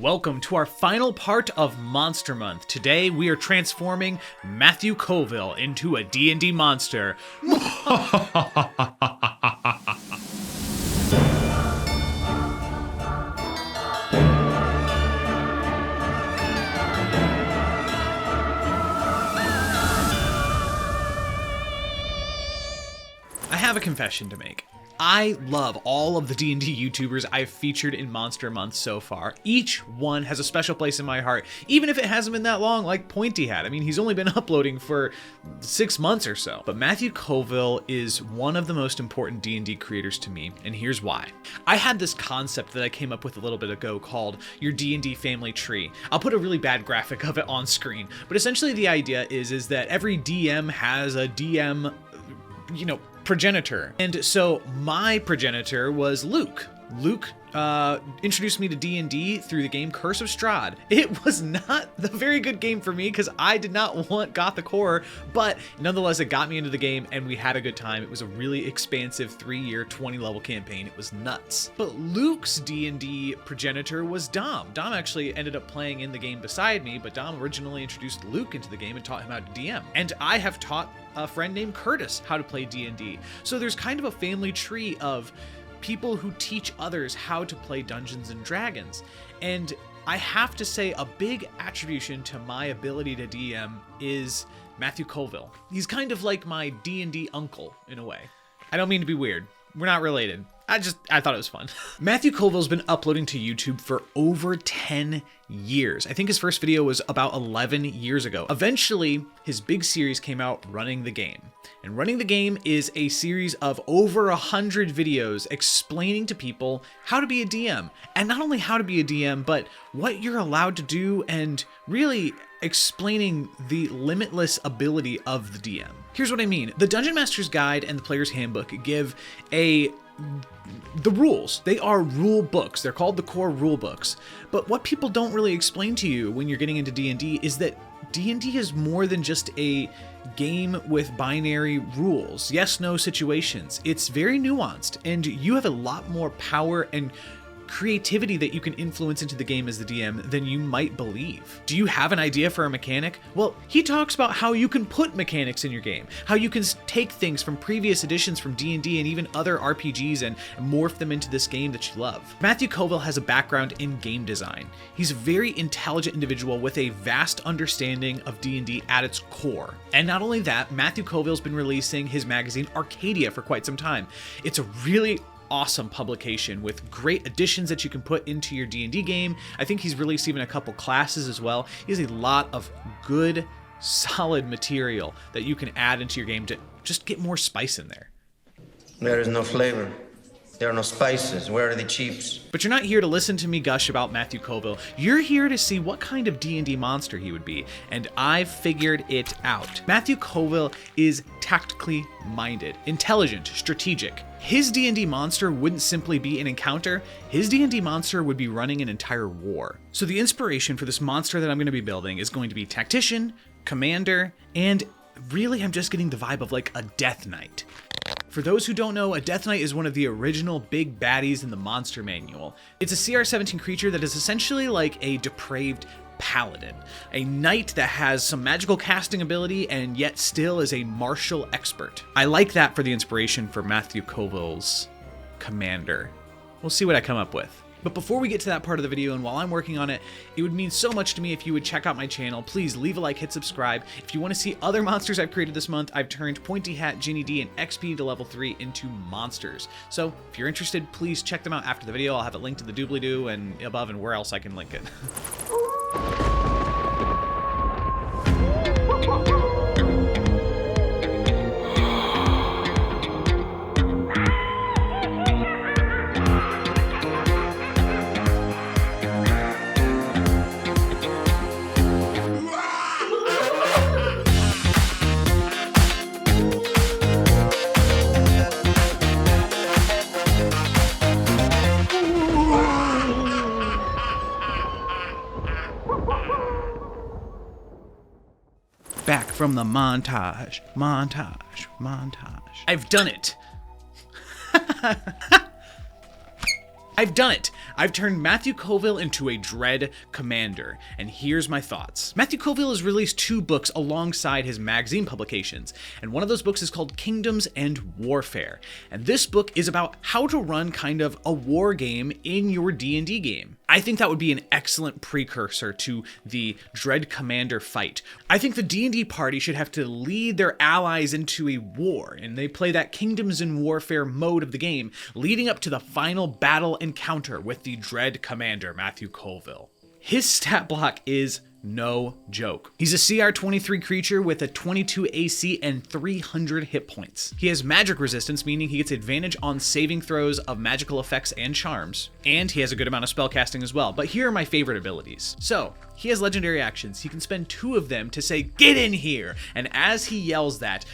welcome to our final part of Monster Month. Today we are transforming Matthew Colville into a D&D monster. I have a confession to make. I love all of the D&D YouTubers I've featured in Monster Month so far. Each one has a special place in my heart, even if it hasn't been that long like Pointy had. I mean, he's only been uploading for 6 months or so. But Matthew Colville is one of the most important D&D creators to me, and here's why. I had this concept that I came up with a little bit ago called your D&D Family Tree. I'll put a really bad graphic of it on screen, but essentially the idea is that every DM has a DM, progenitor. And so my progenitor was Luke. Luke introduced me to D&D through the game Curse of Strahd. It was not the very good game for me because I did not want Gothic horror, but nonetheless it got me into the game and we had a good time. It was a really expansive 3-year, 20-level campaign. It was nuts. But Luke's D&D progenitor was Dom. Dom actually ended up playing in the game beside me, but Dom originally introduced Luke into the game and taught him how to DM. And I have taught a friend named Curtis how to play D&D. So there's kind of a family tree of people who teach others how to play Dungeons and Dragons. And I have to say a big attribution to my ability to DM is Matthew Colville. He's kind of like my D&D uncle in a way. I don't mean to be weird. We're not related. I thought it was fun. Matthew Colville's been uploading to YouTube for over 10 years. I think his first video was about 11 years ago. Eventually, his big series came out, Running the Game. And Running the Game is a series of over 100 videos explaining to people how to be a DM. And not only how to be a DM, but what you're allowed to do and really explaining the limitless ability of the DM. Here's what I mean. The Dungeon Master's Guide and the Player's Handbook give the rules. They are rule books. They're called the core rule books. But what people don't really explain to you when you're getting into D&D is that D&D is more than just a game with binary rules, yes, no situations. It's very nuanced, and you have a lot more power and creativity that you can influence into the game as the DM than you might believe. Do you have an idea for a mechanic? Well, he talks about how you can put mechanics in your game, how you can take things from previous editions from D&D and even other RPGs and morph them into this game that you love. Matthew Colville has a background in game design. He's a very intelligent individual with a vast understanding of D&D at its core. And not only that, Matthew Colville's been releasing his magazine Arcadia for quite some time. It's a really awesome publication with great additions that you can put into your D&D game. I think he's released even a couple classes as well. He has a lot of good, solid material that you can add into your game to just get more spice in there. There is no flavor. There are no spices. Where are the chips? But you're not here to listen to me gush about Matthew Colville. You're here to see what kind of D&D monster he would be, and I've figured it out. Matthew Colville is tactically minded, intelligent, strategic. His D&D monster wouldn't simply be an encounter. His D&D monster would be running an entire war. So the inspiration for this monster that I'm going to be building is going to be tactician, commander, and really I'm just getting the vibe of like a Death Knight. For those who don't know, a Death Knight is one of the original big baddies in the Monster Manual. It's a CR-17 creature that is essentially like a depraved paladin, a knight that has some magical casting ability and yet still is a martial expert. I like that for the inspiration for Matthew Colville's commander. We'll see what I come up with. But before we get to that part of the video and while I'm working on it, it would mean so much to me if you would check out my channel. Please leave a like, hit subscribe. If you want to see other monsters I've created this month, I've turned Pointy Hat, Ginny D, and XP to level 3 into monsters. So if you're interested, please check them out after the video. I'll have it linked to the doobly-doo and above and where else I can link it. Back from the montage. I've done it. I've done it! I've turned Matthew Colville into a Dread Commander, and here's my thoughts. Matthew Colville has released 2 books alongside his magazine publications, and one of those books is called Kingdoms and Warfare. And this book is about how to run kind of a war game in your D&D game. I think that would be an excellent precursor to the Dread Commander fight. I think the D&D party should have to lead their allies into a war, and they play that Kingdoms and Warfare mode of the game, leading up to the final battle encounter with the Dread Commander, Matthew Colville. His stat block is no joke. He's a CR 23 creature with a 22 AC and 300 hit points. He has magic resistance, meaning he gets advantage on saving throws of magical effects and charms, and he has a good amount of spellcasting as well. But here are my favorite abilities. So, he has legendary actions. He can spend 2 of them to say, "Get in here!" And as he yells that,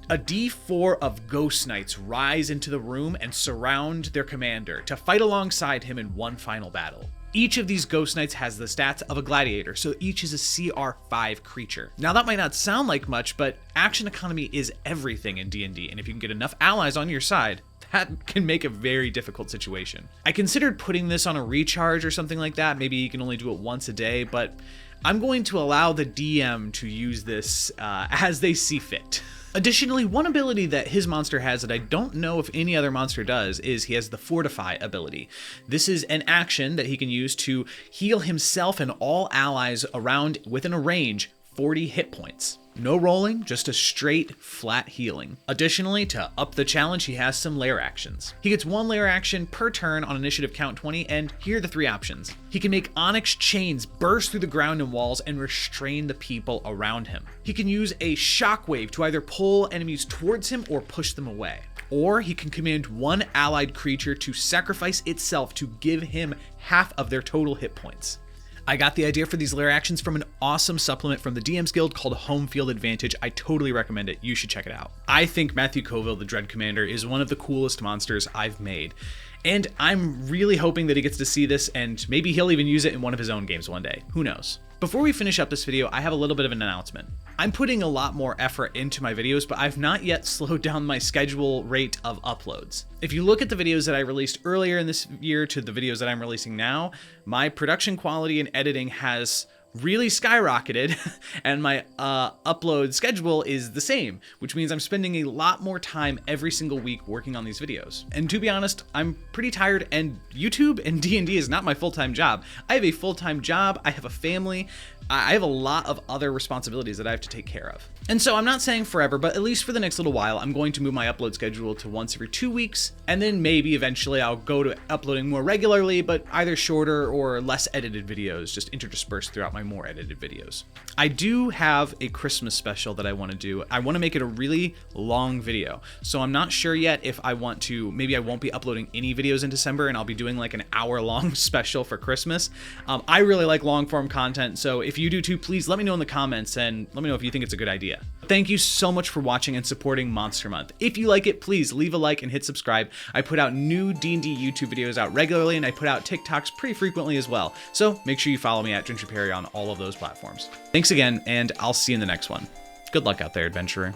a D4 of Ghost Knights rise into the room and surround their commander to fight alongside him in one final battle. Each of these Ghost Knights has the stats of a gladiator, so each is a CR 5 creature. Now that might not sound like much, but action economy is everything in D&D, and if you can get enough allies on your side, that can make a very difficult situation. I considered putting this on a recharge or something like that. Maybe you can only do it once a day, but I'm going to allow the DM to use this as they see fit. Additionally, one ability that his monster has that I don't know if any other monster does is he has the Fortify ability. This is an action that he can use to heal himself and all allies around within a range 40 hit points. No rolling, just a straight, flat healing. Additionally, to up the challenge, he has some lair actions. He gets 1 lair action per turn on initiative count 20, and here are the 3 options. He can make onyx chains burst through the ground and walls and restrain the people around him. He can use a shockwave to either pull enemies towards him or push them away. Or he can command 1 allied creature to sacrifice itself to give him half of their total hit points. I got the idea for these lair actions from an awesome supplement from the DMsGuild called Home Field Advantage. I totally recommend it. You should check it out. I think Matthew Colville, the Dread Commander, is one of the coolest monsters I've made. And I'm really hoping that he gets to see this, and maybe he'll even use it in one of his own games one day. Who knows? Before we finish up this video, I have a little bit of an announcement. I'm putting a lot more effort into my videos, but I've not yet slowed down my schedule rate of uploads. If you look at the videos that I released earlier in this year to the videos that I'm releasing now, my production quality and editing has really skyrocketed, and my upload schedule is the same, which means I'm spending a lot more time every single week working on these videos. And to be honest, I'm pretty tired, and YouTube and D&D is not my full-time job. I have a full-time job, I have a family, I have a lot of other responsibilities that I have to take care of. And so I'm not saying forever, but at least for the next little while, I'm going to move my upload schedule to once every 2 weeks, and then maybe eventually I'll go to uploading more regularly, but either shorter or less edited videos, just interdispersed throughout my more edited videos. I do have a Christmas special that I want to do. I want to make it a really long video, so I'm not sure yet if I want to, maybe I won't be uploading any videos in December, and I'll be doing like an hour-long special for Christmas. I really like long-form content, so if you do too, please let me know in the comments and let me know if you think it's a good idea. Thank you so much for watching and supporting Monster Month. If you like it, please leave a like and hit subscribe. I put out new D&D YouTube videos out regularly, and I put out TikToks pretty frequently as well. So make sure you follow me at Gentry Perry on all of those platforms. Thanks again, and I'll see you in the next one. Good luck out there, adventurer.